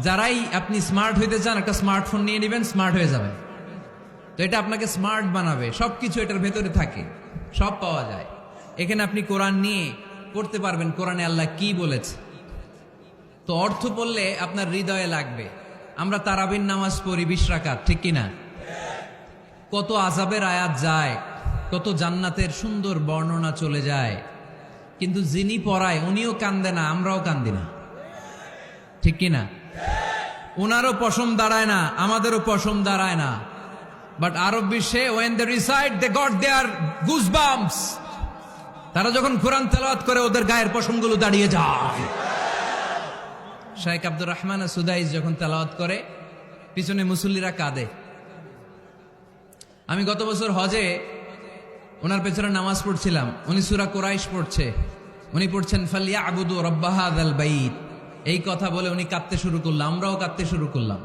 যারাই আপনি স্মার্ট হইতে চান, একটা স্মার্টফোন নিয়ে নেবেন, স্মার্ট হয়ে যাবেন। তো এটা আপনাকে স্মার্ট বানাবে, সবকিছু এটার ভেতরে থাকে, সব পাওয়া যায় এখানে। আপনি কোরআন নিয়ে পড়তে পারবেন কোরআনে আল্লাহ কি বলেছে। তো অর্থ পড়লে আপনার হৃদয়ে লাগবে। আমরা তারাবির নামাজ পড়ি 20 রাকাত, ঠিক কিনা? কত আযাবের আয়াত যায়, কত জান্নাতের সুন্দর বর্ণনা চলে যায়, কিন্তু যিনি পড়ায় উনিও কান্দে না, আমরাও কান্দি না, ঠিক কিনা? ওনারও পশম দাঁড়ায় না, আমাদেরও পশম দাঁড়ায় না। বাট আরব বিশ্বে when they recite they got their goosebumps। তারা যখন কোরআন তেলাওয়াত করে ওদের গায়ের পশমগুলো দাঁড়িয়ে যায়। শাইখ আব্দুর রহমান সুদাইস যখন তেলাওয়াত করে পিছনে মুসল্লিরা কাঁদে। আমি গত বছর হজে ওনার পেছনে নামাজ পড়ছিলাম, উনি সূরা কুরাইশ পড়ছে, উনি পড়ছেন ফালিয়াবুদু রাব্বা হাযাল বাইত। এই কথা বলে উনি কাঁদতে শুরু করলাম, আমরাও কাঁদতে শুরু করলাম।